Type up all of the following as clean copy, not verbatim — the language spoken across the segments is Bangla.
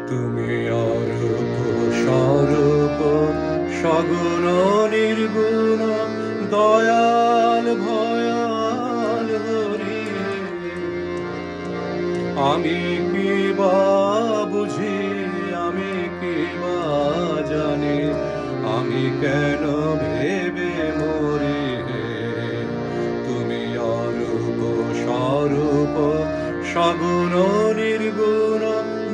তুমি অরূপ স্বরূপ সগুণ নির্গুণ দয়াল ভয়াল হরি। আমি কি বা বুঝি, আমি কি বা জানি, আমি কেন ভেবে মরি। তুমি অরূপ স্বরূপ সগুণ নির্গুণ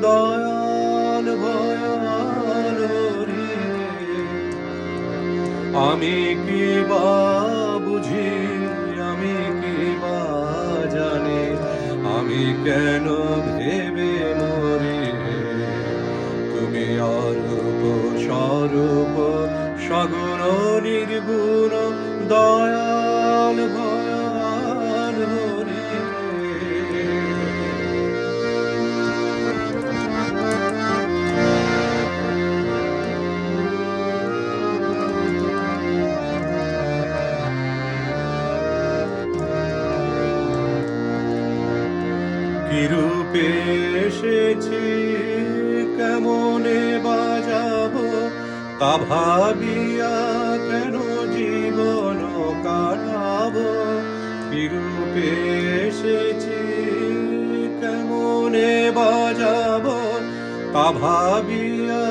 দয়াল ভয়াল হরি। আমি কি বা বুঝি, আমি কি বা জানি, আমি কেন ভেবে মরি। তুমি অরূপ স্বরূপ সগুণ নির্গুণ দয়াল ভয়াল হরি। কি রূপে এসেছি, কেমনে বাজাবো, তা ভাবিয়া কেন জীবন কাটাবো। কি রূপে এসেছি, কেমনে বাজাবো, তা ভাবিয়া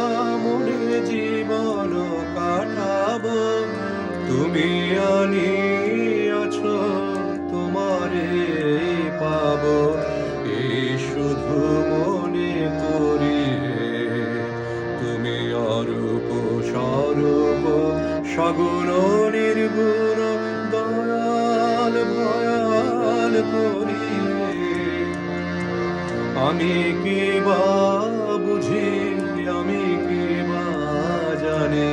মনে জীবন কাটাবো। তুমি আনিয়াছ, তোমারে পাবো, এই শুধু মনে করি। তুমি অরূপ স্বরূপ সগুণ নির্গুণ দয়াল ভয়াল হরি। আমি কি বা বুঝি, আমি কি বা জানি,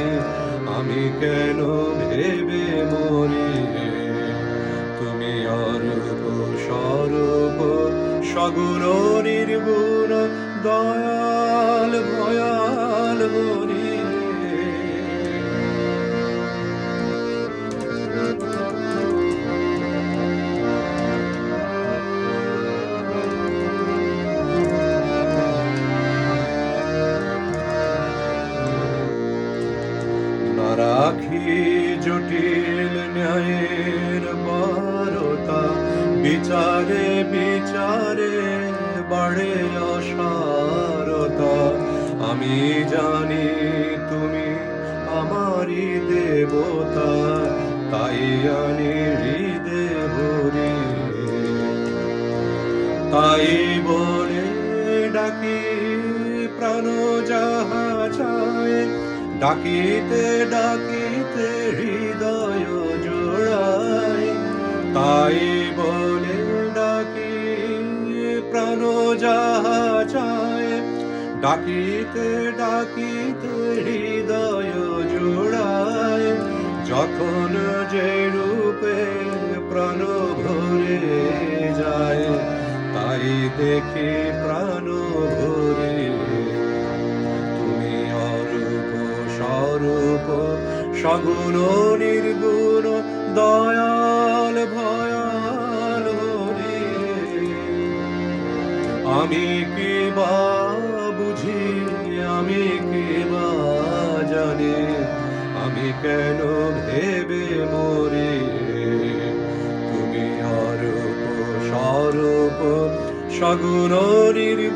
আমি কেন ভেবে মরি। তুমি অরূপ স্বরূপ সগুণ নির্গুণ দয়াল ভয়াল হরি। না রাখি জটিল ন্যায়ের বারতা, বিচারে বিচারে বাড়ে অসারতা। আমি জানি তুমি আমারই দেবতা, তাই আনি হৃদে ভরি। তাই বলে ডাকি প্রাণ যাহা চায়, ডাকিতে ডাকিতে হৃদয় জোড়ায়। তাই বলে ডাকি প্রাণ যাহা চায়, ডাকিতে ডাকিতে হৃদয় জোড়ায়। যখন যে রূপে প্রাণ ভরে যায়, তাই দেখি প্রাণ ভরে। তুমি অরূপ স্বরূপ সগুণ নির্গুণ দয়াল ভয়াল হরি। আমি কি বা বুঝি, আমি কি বা জানি, আমি কেন ভেবে মরি। তুমি অরূপ স্বরূপ সগুণ নির্গুণ